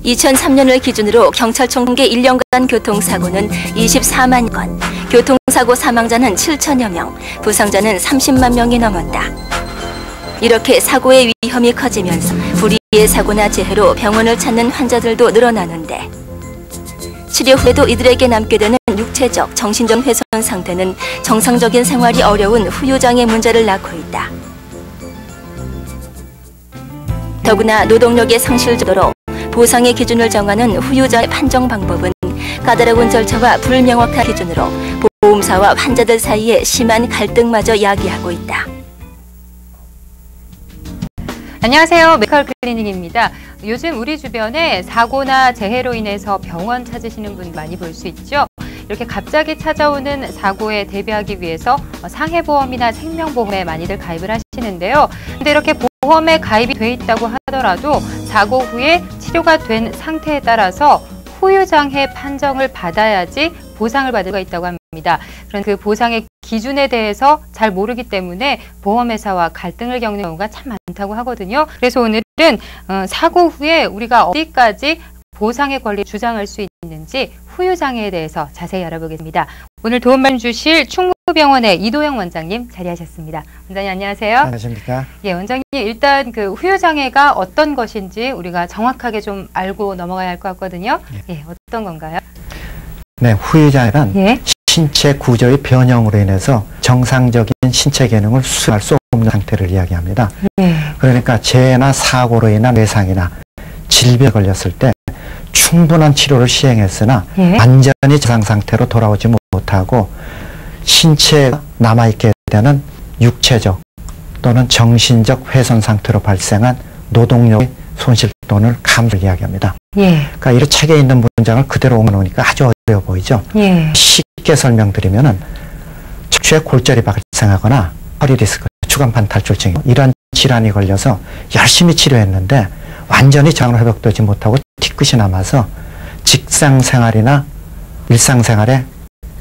2003년을 기준으로 경찰청 통계 1년간 교통사고는 24만 건, 교통사고 사망자는 7천여 명, 부상자는 30만 명이 넘었다. 이렇게 사고의 위험이 커지면서 불의의 사고나 재해로 병원을 찾는 환자들도 늘어나는데, 치료 후에도 이들에게 남게 되는 육체적, 정신적 훼손 상태는 정상적인 생활이 어려운 후유장애 문제를 낳고 있다. 더구나 노동력의 상실 정도로 보상의 기준을 정하는 후유장애 판정 방법은 까다로운 절차와 불명확한 기준으로 보험사와 환자들 사이에 심한 갈등마저 야기하고 있다. 안녕하세요. 메디컬 클리닉입니다. 요즘 우리 주변에 사고나 재해로 인해서 병원 찾으시는 분 많이 볼 수 있죠. 이렇게 갑자기 찾아오는 사고에 대비하기 위해서 상해보험이나 생명보험에 많이들 가입을 하시는데요. 근데 이렇게 보험에 가입이 돼 있다고 하더라도 사고 후에 치료가 된 상태에 따라서 후유장애 판정을 받아야지 보상을 받을 수가 있다고 합니다. 그런 그 보상의 기준에 대해서 잘 모르기 때문에 보험회사와 갈등을 겪는 경우가 참 많다고 하거든요. 그래서 오늘은 사고 후에 우리가 어디까지 보상의 권리를 주장할 수 있는지 후유장애에 대해서 자세히 알아보겠습니다. 오늘 도움 말씀 주실 충무병원의 이도영 원장님 자리하셨습니다. 원장님 안녕하세요. 안녕하십니까? 예, 원장님 일단 그 후유장애가 어떤 것인지 우리가 정확하게 좀 알고 넘어가야 할 것 같거든요. 예, 어떤 건가요? 네, 후유장애란 신체 구조의 변형으로 인해서 정상적인 신체 기능을 수행할 수 없는 상태를 이야기합니다. 그러니까 재해나 사고로 인한 외상이나 질병에 걸렸을 때 충분한 치료를 시행했으나 완전히 정상 상태로 돌아오지 못하고 신체가 남아있게 되는 육체적 또는 정신적 훼손 상태로 발생한 노동력의 손실 또는 감소를 이야기합니다. 그러니까 이런 책에 있는 문장을 그대로 옮겨놓으니까 아주 어려워 보이죠. 쉽게 설명드리면은 척추에 골절이 발생하거나 허리 디스크, 추간판 탈출증 이런 질환이 걸려서 열심히 치료했는데 완전히 정상 회복되지 못하고 뒤끝이 남아서 직장 생활이나 일상생활에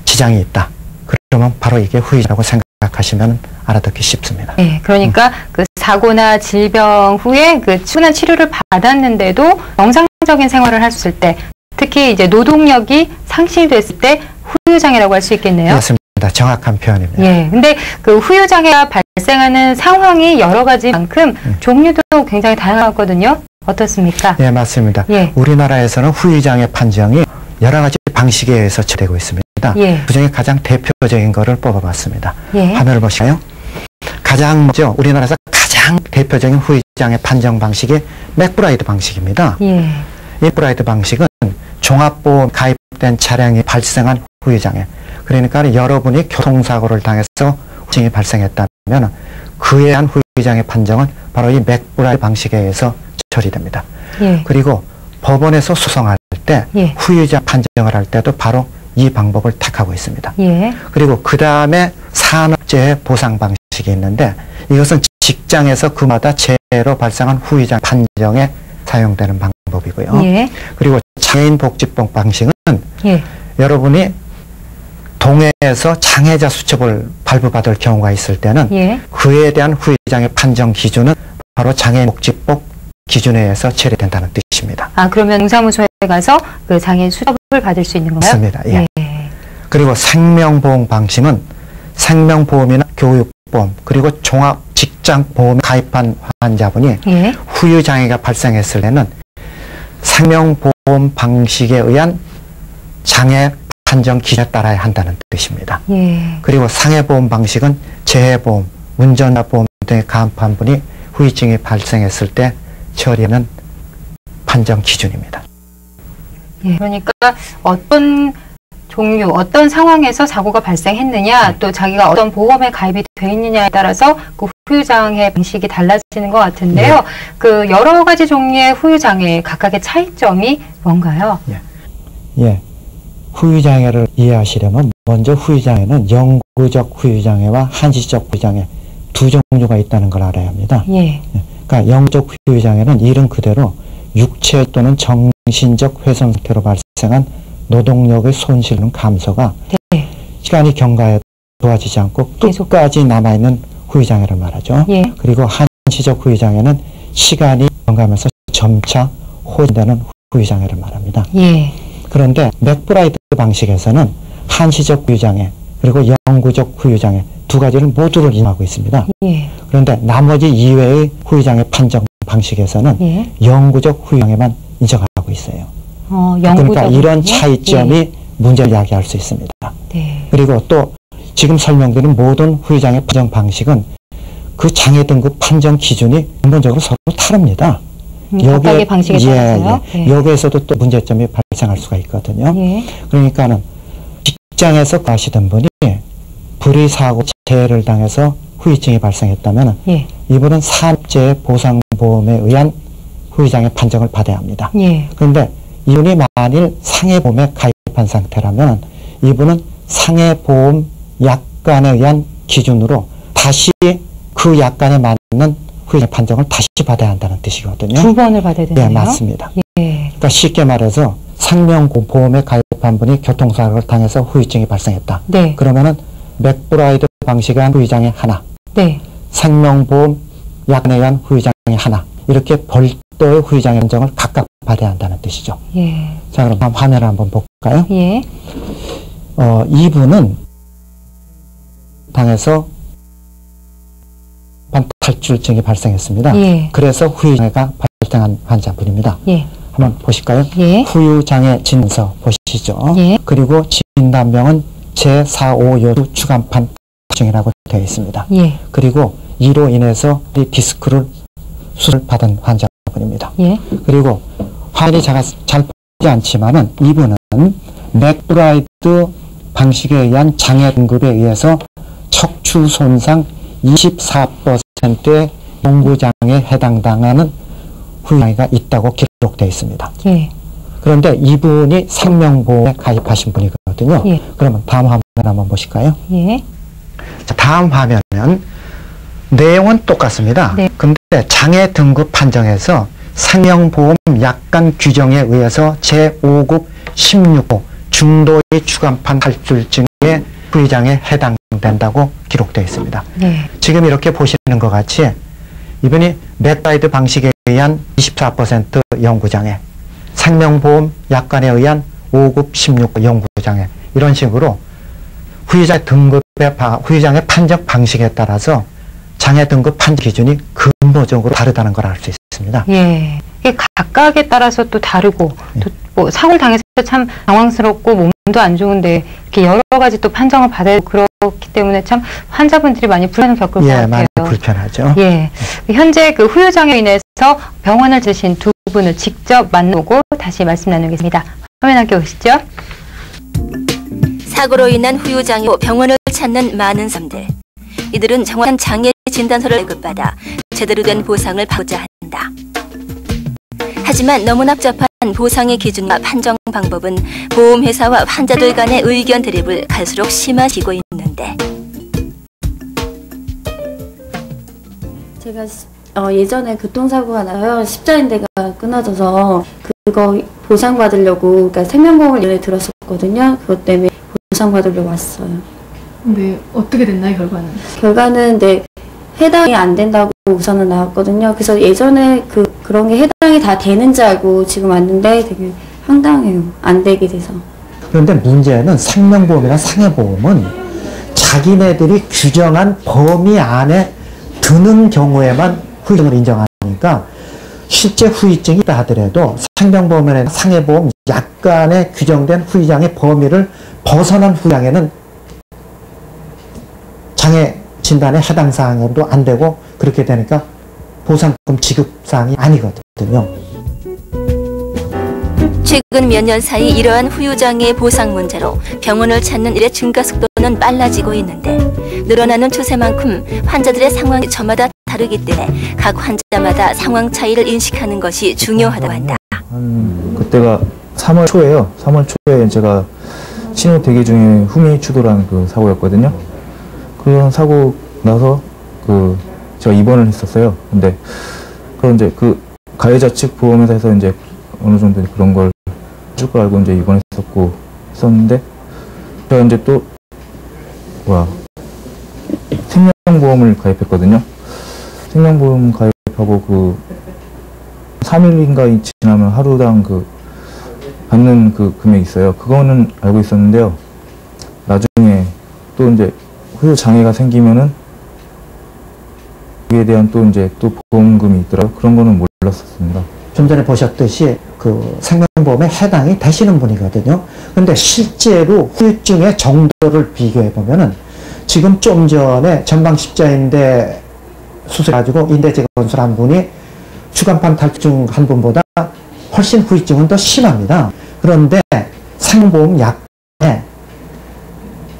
지장이 있다. 그러면 바로 이게 후유장애라고 생각하시면 알아듣기 쉽습니다. 네, 그러니까 그 사고나 질병 후에 그 충분한 치료를 받았는데도 정상적인 생활을 했을 때, 특히 이제 노동력이 상실됐을 때 후유장애라고 할 수 있겠네요. 맞습니다. 정확한 표현입니다. 예, 근데 그 후유장애가 발생하는 상황이 여러 가지만큼 종류도 굉장히 다양하거든요. 어떻습니까? 네, 맞습니다. 우리나라에서는 후유장애 판정이 여러 가지 방식에 의해서 처리되고 있습니다. 그중에 가장 대표적인 것을 뽑아봤습니다. 화면을 보실까요? 가장 먼저 우리나라에서 가장 대표적인 후유장애 판정 방식이 맥브라이드 방식입니다. 이 맥브라이드 방식은 종합보험 가입된 차량이 발생한 후유장애, 그러니까 여러분이 교통사고를 당해서 후유증이 발생했다면 그에 대한 후유장애 판정은 바로 이 맥브라이드 방식에 의해서 처리됩니다. 그리고 법원에서 소송할 때 후유장 판정을 할 때도 바로 이 방법을 택하고 있습니다. 그리고 그 다음에 산업재해 보상 방식이 있는데 이것은 직장에서 그마다 재해로 발생한 후유장 판정에 사용되는 방법이고요. 그리고 장애인복지법 방식은 여러분이 동해에서 장애자 수첩을 발부받을 경우가 있을 때는 그에 대한 후유장애 판정 기준은 바로 장애인복지법 기준에 의해서 처리된다는 뜻입니다. 아, 그러면 동사무소에 가서 그 장애인 수첩을 받을 수 있는 건가요? 맞습니다. 그리고 생명보험 방식은 생명보험이나 교육보험 그리고 종합 직장보험에 가입한 환자분이 후유장애가 발생했을 때는 생명보험 방식에 의한 장애 판정 기준에 따라야 한다는 뜻입니다. 그리고 상해보험 방식은 재해보험, 운전보험 등에 가입한 분이 후유증이 발생했을 때 처리하는 판정 기준입니다. 그러니까 어떤 종류, 어떤 상황에서 사고가 발생했느냐, 또 자기가 어떤 보험에 가입이 돼 있느냐에 따라서 그 후유장애 방식이 달라지는 것 같은데요. 그 여러 가지 종류의 후유장애 각각의 차이점이 뭔가요? 후유장애를 이해하시려면 먼저 후유장애는 영구적 후유장애와 한시적 후유장애 두 종류가 있다는 걸 알아야 합니다. 그러니까 영구적 후유장애는 이름 그대로 육체 또는 정신적 훼손 상태로 발생한 노동력의 손실은 감소가 시간이 경과해 도와지지 않고 끝까지 남아있는 후유장애를 말하죠. 그리고 한시적 후유장애는 시간이 경과하면서 점차 호전되는 후유장애를 말합니다. 예. 그런데 맥브라이드 방식에서는 한시적 후유장애 그리고 영구적 후유장애 두 가지를 모두를 인정하고 있습니다. 예. 그런데 나머지 이외의 후유장애 판정 방식에서는 예. 영구적 후유장애만 인정하고 있어요. 그러니까 이런 차이점이 예. 문제를 야기할 수 있습니다. 네. 그리고 또 지금 설명드린 모든 후유장애 판정 방식은 그 장애 등급 판정 기준이 근본적으로 서로 다릅니다. 각각의 방식에 따라서요? 예. 여기에서도 또 문제점이 발생할 수가 있거든요. 예. 그러니까는 직장에서 가시던 분이 불의사고 재해를 당해서 후유증이 발생했다면 예. 이분은 산업재해 보상보험에 의한 후유장애 판정을 받아야 합니다. 예. 그런데 이분이 만일 상해보험에 가입한 상태라면 이분은 상해보험 약관에 의한 기준으로 다시 그 약관에 맞는 후유장애 판정을 다시 받아야 한다는 뜻이거든요. 두 번을 받아야 되나요? 네, 맞습니다. 예. 그러니까 쉽게 말해서 생명보험에 가입한 분이 교통사고를 당해서 후유증이 발생했다. 네. 그러면은 맥브라이드 방식에 의한 후유장애 하나, 네. 생명보험 약관에 의한 후유장애 하나, 이렇게 별도의 후유장애 판정을 각각 받아야 한다는 뜻이죠. 예. 자, 그럼 다음 화면을 한번 볼까요? 예. 이분은 당해서 탈출증이 발생했습니다. 예. 그래서 후유장애가 발생한 환자분입니다. 예. 한번 보실까요? 예. 후유장애 진서 보시죠. 예. 그리고 진단명은 제4,5요두 추간판 탈출증이라고 되어 있습니다. 예. 그리고 이로 인해서 디스크를 수술을 받은 환자분입니다. 예. 그리고 화면이 잘 보이지 않지만은 이분은 맥브라이드 방식에 의한 장애 등급에 의해서 척추 손상 24%의 영구장애에 해당당하는 후유장애가 있다고 기록되어 있습니다. 예. 그런데 이분이 생명보험에 가입하신 분이거든요. 예. 그러면 다음 화면 한번 보실까요? 예. 자, 다음 화면은 내용은 똑같습니다. 네. 근데 장애 등급 판정에서 생명보험 약관 규정에 의해서 제5급 16호 중도의 추간판 탈출증의 후유장애에 해당된다고 기록되어 있습니다. 네. 지금 이렇게 보시는 것 같이 이분이 맥브라이드 방식에 의한 24% 영구장애, 생명보험 약관에 의한 5급 16호 영구장애, 이런 식으로 후유장애 등급의 후유장애 판정 방식에 따라서 장애 등급 판정 기준이 근본적으로 다르다는 걸 알 수 있습니다. 예. 이게 각각에 따라서 또 다르고, 예. 또 뭐 사고를 당해서 참 당황스럽고 몸도 안 좋은데 이렇게 여러 가지 또 판정을 받아야 그렇기 때문에 참 환자분들이 많이 불편을 겪을 것 같아요. 많이 불편하죠. 예. 현재 그 후유장애로 인해서 병원을 드신 두 분을 직접 만나고 다시 말씀 나누겠습니다. 화면 함께 보시죠. 사고로 인한 후유장애로 병원을 찾는 많은 사람들. 이들은 정확한 장애 진단서를 발급받아 제대로 된 보상을 받고자 한다. 하지만 너무나 복잡한 보상의 기준과 판정 방법은 보험회사와 환자들 간의 의견 대립을 갈수록 심화시키고 있는데. 제가 예전에 교통사고가 나요. 십자인대가 끊어져서 그거 보상받으려고, 그러니까 생명보험을 예전에 들었었거든요. 그것 때문에 보상받으려고 왔어요. 근데 어떻게 됐나요, 결과는? 결과는 네, 해당이 안 된다고 우선은 나왔거든요. 그래서 예전에 그런 게 해당이 다 되는지 알고 지금 왔는데 되게 황당해요. 안 되게 돼서. 그런데 문제는 생명보험이나 상해보험은 자기네들이 규정한 범위 안에 드는 경우에만 후유증을 인정하니까 실제 후유증이 있다 하더라도 생명보험이나 상해보험 약관에 규정된 후유장애 범위를 벗어난 후유장애는 장애 진단에 해당 사항도 안 되고, 그렇게 되니까 보상금 지급 사항이 아니거든요. 최근 몇 년 사이 이러한 후유장애 보상 문제로 병원을 찾는 일의 증가 속도는 빨라지고 있는데, 늘어나는 추세만큼 환자들의 상황이 저마다 다르기 때문에 각 환자마다 상황 차이를 인식하는 것이 중요하다고 한다. 그때가 3월 초에요. 3월 초에 제가 신호 대기 중에 후미 추돌한 그 사고였거든요. 그런 사고 나서 제가 입원을 했었어요. 근데 이제 그 가해자 측 보험회사에서 이제 어느 정도 그런 걸 해줄 걸 알고 이제 입원했었고 했었는데, 제가 이제 또 생명보험을 가입했거든요. 생명보험 가입하고 3일인가 지나면 하루당 받는 그 금액이 있어요. 그거는 알고 있었는데요. 나중에 또 이제 후유 장애가 생기면은 그에 대한 또 이제 또 보험금이 있더라고요. 그런 거는 몰랐었습니다. 좀 전에 보셨듯이 그 생명보험에 해당이 되시는 분이거든요. 근데 실제로 후유증의 정도를 비교해 보면은 지금 좀 전에 전방십자인대 수술해가지고 인대 재건술한 분이 추간판 탈출증 한 분보다 훨씬 후유증은 더 심합니다. 그런데 생명보험 약에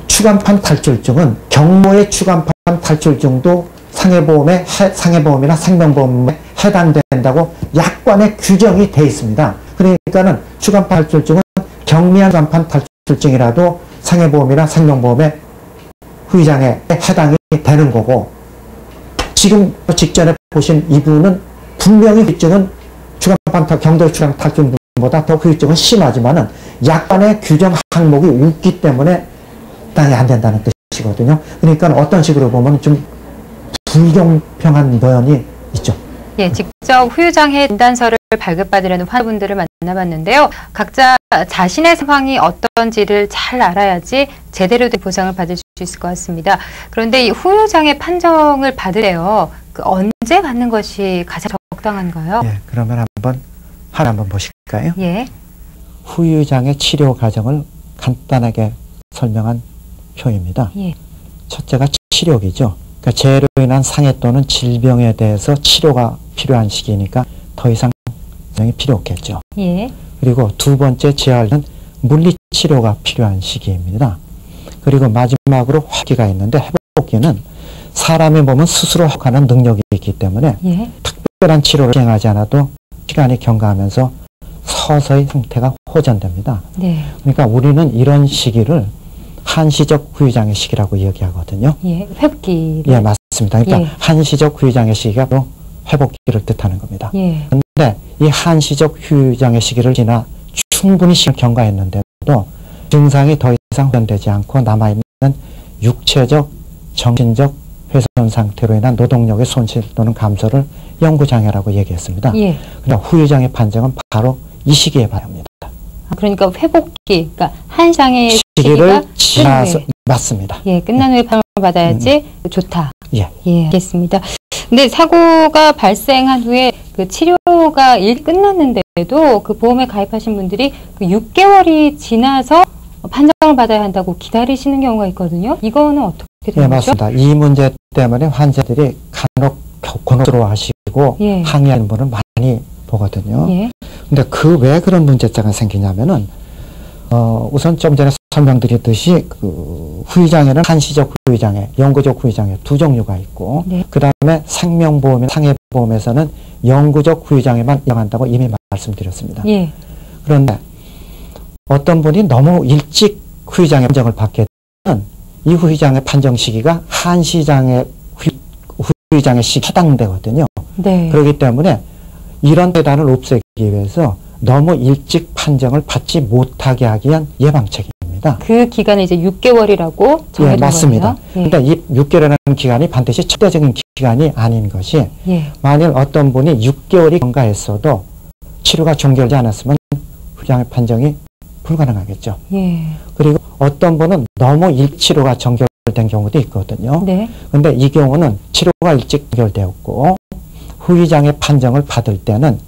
추간판 탈출증은 경모의 추간판 탈출증도 상해보험이나 생명보험에 해당된다고 약관에 규정이 되어 있습니다. 그러니까는 추간판 탈출증은 경미한 추간판 탈출증이라도 상해보험이나 생명보험에 후유장애에 해당이 되는 거고, 지금 직전에 보신 이분은 분명히 후유증은 경도의 추간판 탈출증보다 더 후유증은 심하지만은 약관의 규정 항목이 없기 때문에 해당이 안 된다는 뜻이거든요. 그러니까 어떤 식으로 보면 좀 불공평한 면이 있죠. 예, 직접 후유장애 진단서를 발급받으려는 환자분들을 만나봤는데요. 각자 자신의 상황이 어떤지를 잘 알아야지 제대로 된 보상을 받을 수 있을 것 같습니다. 그런데 이 후유장애 판정을 받으래요. 언제 받는 것이 가장 적당한가요? 예, 그러면 한번 보실까요? 예. 후유장애 치료 과정을 간단하게 설명한 표입니다. 예. 첫째가 치료기죠. 그러니까 재해로 인한 상해 또는 질병에 대해서 치료가 필요한 시기니까 더 이상 치료가 필요 없겠죠. 예. 그리고 두 번째 재해는 물리치료가 필요한 시기입니다. 그리고 마지막으로 회복기가 있는데, 회복기는 사람의 몸은 스스로 회복하는 능력이 있기 때문에 예. 특별한 치료를 시행하지 않아도 시간이 경과하면서 서서히 상태가 호전됩니다. 네. 그러니까 우리는 이런 시기를 한시적 후유장애 시기라고 얘기하거든요. 예, 회복기. 예, 맞습니다. 그러니까 예. 한시적 후유장애 시기가 바로 회복기를 뜻하는 겁니다. 예. 그런데 이 한시적 후유장애 시기를 지나 충분히 시간을 경과했는데도 증상이 더 이상 호전되지 않고 남아있는 육체적, 정신적 훼손 상태로 인한 노동력의 손실 또는 감소를 영구장애라고 얘기했습니다. 예. 그러니까 후유장애 판정은 바로 이 시기에 봐야 합니다. 그러니까 회복기, 그러니까 한장애 시기를 지나서 맞습니다. 예, 끝난 후에 판정을 받아야지 좋다. 예. 예, 알겠습니다. 근데 사고가 발생한 후에 그 치료가 끝났는데도 그 보험에 가입하신 분들이 그 6개월이 지나서 판정을 받아야 한다고 기다리시는 경우가 있거든요. 이거는 어떻게 되는 네, 거죠? 맞습니다. 이 문제 때문에 환자들이 간혹 곤혹스러워하시고 예. 항의하는 분을 많이 보거든요. 예. 근데 왜 그런 문제자가 생기냐면은 우선 좀 전에 설명드렸듯이 그 후유장애는 한시적 후유장애, 영구적 후유장애 두 종류가 있고, 네. 그 다음에 생명보험이나 상해보험에서는 영구적 후유장애만 인정한다고 이미 말씀드렸습니다. 예. 그런데 어떤 분이 너무 일찍 후유장애 판정을 받게 되면 이 후유장애 판정 시기가 한시장애 후유장애 시기에 해당되거든요. 네. 그렇기 때문에 이런 배단을 없애기 위해서 너무 일찍 판정을 받지 못하게 하기 위한 예방책입니다. 그 기간은 이제 6개월이라고 정해둔 예, 맞습니다. 거예요? 예. 그러니까 이 6개월이라는 기간이 반드시 절대적인 기간이 아닌 것이, 예. 만일 어떤 분이 6개월이 경과했어도 치료가 종결되지 않았으면 후유장애 판정이 불가능하겠죠. 예. 그리고 어떤 분은 너무 치료가 종결된 경우도 있거든요. 네. 근데 이 경우는 치료가 일찍 종결되었고 후유장애 판정을 받을 때는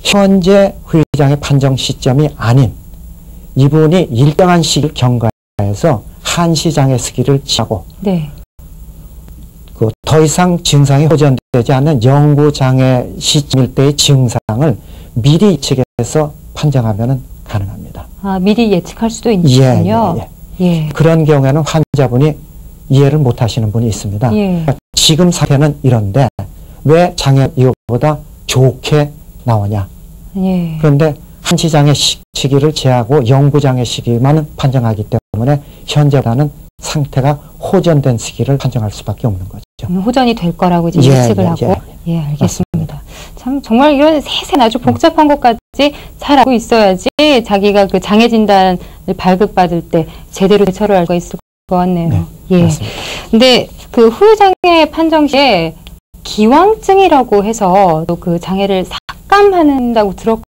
현재 후유장애 판정 시점이 아닌 이분이 일정한 시기를 경과해서 한시장애 시기를 지나고 네. 더 이상 증상이 호전되지 않는 영구장애 시점일 때의 증상을 미리 예측해서 판정하면 가능합니다. 아, 미리 예측할 수도 있군요. 예. 그런 경우에는 환자분이 이해를 못 하시는 분이 있습니다. 예. 그러니까 지금 상태는 이런데 왜 장애 이거보다 좋게 나오냐. 예. 그런데 한시장애 시기를 제하고 영구장애 시기만 판정하기 때문에 현재보다는 상태가 호전된 시기를 판정할 수밖에 없는 거죠. 호전이 될 거라고 이제 예측을 하고. 예, 알겠습니다. 맞습니다. 참 정말 이런 세세한 아주 복잡한 것까지 잘 알고 있어야지 자기가 그 장애 진단을 발급받을 때 제대로 대처를 할 수 있을 것 같네요. 네, 예. 맞습니다. 근데 그 후유장애 판정 시에 기왕증이라고 해서 또 그 장애를 삭감한다고 들었거든요.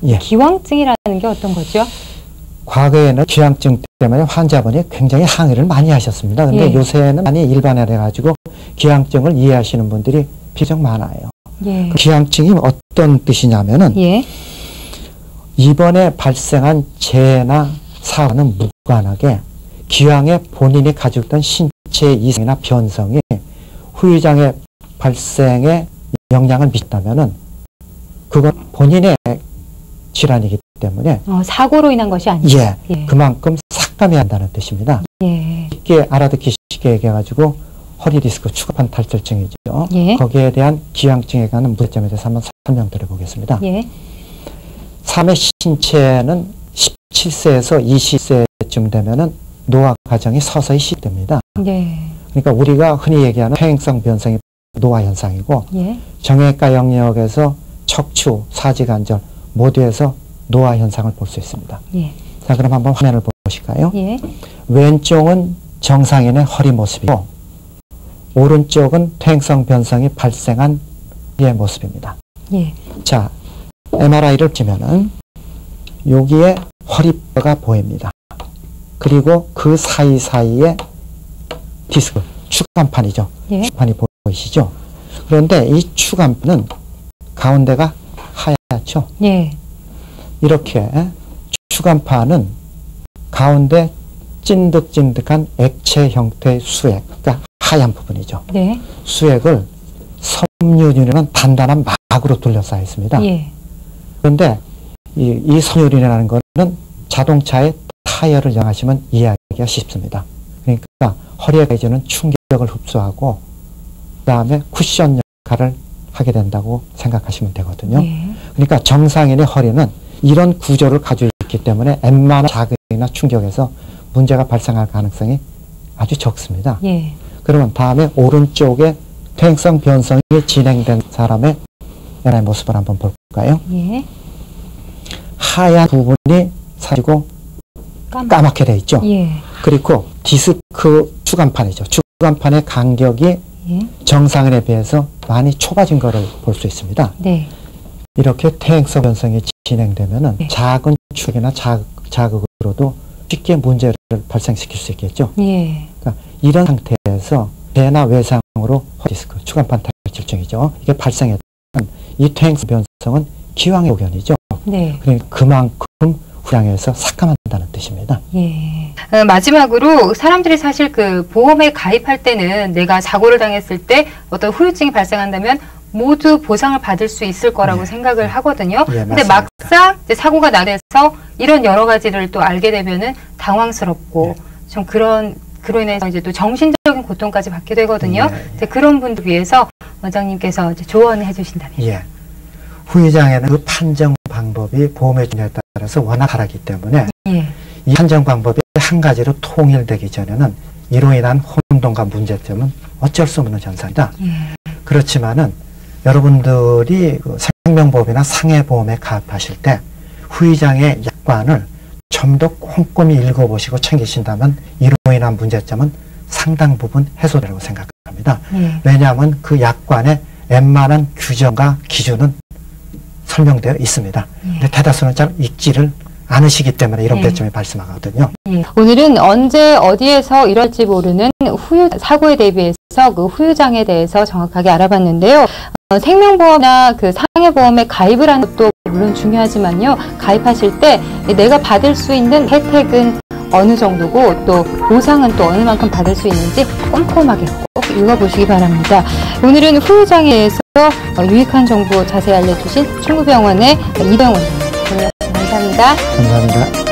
예. 기왕증이라는 게 어떤 거죠? 과거에는 기왕증 때문에 환자분이 굉장히 항의를 많이 하셨습니다. 근데 예. 요새는 많이 일반화돼가지고 기왕증을 이해하시는 분들이 비교적 많아요. 예. 그 기왕증이 어떤 뜻이냐면은 예. 이번에 발생한 재해나 사고는 무관하게 기왕에 본인이 가지고 있던 신체 이상이나 변성이 후유장애 발생에 영향을 미쳤다면은 그건 본인의 질환이기 때문에 사고로 인한 것이 아니죠. 예, 예. 그만큼 삭감해야 한다는 뜻입니다. 예. 쉽게 알아듣기 쉽게 얘기해가지고 허리 디스크 추가판 탈출증이죠. 예. 거기에 대한 기왕증에 관한 문제점에 대해서 한번 설명드려 보겠습니다. 예. 삶의 신체는 17세에서 20세쯤 되면은 노화 과정이 서서히 시작됩니다. 예. 그러니까 우리가 흔히 얘기하는 퇴행성 변성이 노화 현상이고 예. 정형외과 영역에서 척추, 사지관절 모두에서 노화 현상을 볼 수 있습니다. 예. 자, 그럼 한번 화면을 보실까요? 예. 왼쪽은 정상인의 허리 모습이고 오른쪽은 퇴행성 변성이 발생한 허리의 모습입니다. 예. 자, MRI를 보면은 여기에 허리뼈가 보입니다. 그리고 그 사이사이에 디스크, 추간판이죠. 예. 추간판이 보이시죠? 그런데 이 추간판은 가운데가 하얗죠? 예. 이렇게 추간판은 가운데 찐득찐득한 액체 형태의 수액, 그러니까 하얀 부분이죠. 네. 수액을 섬유륜이라는 단단한 막으로 둘러싸여 있습니다. 예. 그런데 이 섬유륜이라는 것은 자동차의 타이어를 이용하시면 이해하기가 쉽습니다. 그러니까 허리에 가해지는 충격을 흡수하고 그 다음에 쿠션 역할을 하게 된다고 생각하시면 되거든요. 예. 그러니까 정상인의 허리는 이런 구조를 가지고 있기 때문에 웬만한 자극이나 충격에서 문제가 발생할 가능성이 아주 적습니다. 예. 그러면 다음에 오른쪽에 퇴행성 변성이 진행된 사람의 MRI 모습을 한번 볼까요? 예. 하얀 부분이 사지고 까맣게 되어 있죠. 예. 그리고 디스크 추간판이죠. 추간판의 간격이 예. 정상인에 비해서 많이 좁아진 것을 볼 수 있습니다. 네. 이렇게 퇴행성 변성이 진행되면은 네. 작은 축이나 자극으로도 쉽게 문제를 발생시킬 수 있겠죠. 예. 그러니까 이런 상태에서 배나 외상으로 디스크, 추간판 탈출증이죠. 이게 발생했던 이 퇴행성 변성은 기왕의 소견이죠. 네. 그러니까 그만큼 후량에서 삭감한다는 뜻입니다. 예. 마지막으로 사람들이 사실 그 보험에 가입할 때는 내가 사고를 당했을 때 어떤 후유증이 발생한다면 모두 보상을 받을 수 있을 거라고 네. 생각을 하거든요. 네, 근데 막상 이제 사고가 나서 이런 여러 가지를 또 알게 되면은 당황스럽고 네. 좀 그로 인해서 이제 또 정신적인 고통까지 받게 되거든요. 네. 이제 그런 분들 위해서 원장님께서 이제 조언을 해주신다면. 예. 후유장애는 그 판정 방법이 보험의 종류에 따라서 워낙 다르기 때문에 예. 이 판정 방법이 한 가지로 통일되기 전에는 이로 인한 혼동과 문제점은 어쩔 수 없는 현상이다. 예. 그렇지만은 여러분들이 그 생명보험이나 상해보험에 가입하실 때 후유장애 약관을 좀 더 꼼꼼히 읽어보시고 챙기신다면 이로 인한 문제점은 상당 부분 해소되라고 생각합니다. 예. 왜냐하면 그 약관에 웬만한 규정과 기준은 설명되어 있습니다. 근데 대다수는 잘 읽지를 않으시기 때문에 이런 배점이 발생하거든요. 예. 오늘은 언제 어디에서 이럴지 모르는 후유 사고에 대비해서 그 후유장애에 대해서 정확하게 알아봤는데요. 생명보험이나 그 상해보험에 가입을 하는 것도 물론 중요하지만요. 가입하실 때 내가 받을 수 있는 혜택은 어느 정도고 또 보상은 또 어느 만큼 받을 수 있는지 꼼꼼하게 꼭 읽어보시기 바랍니다. 오늘은 후유장애에 대해서 유익한 정보 자세히 알려주신 충무병원의 이병원 원장님 감사합니다. 감사합니다.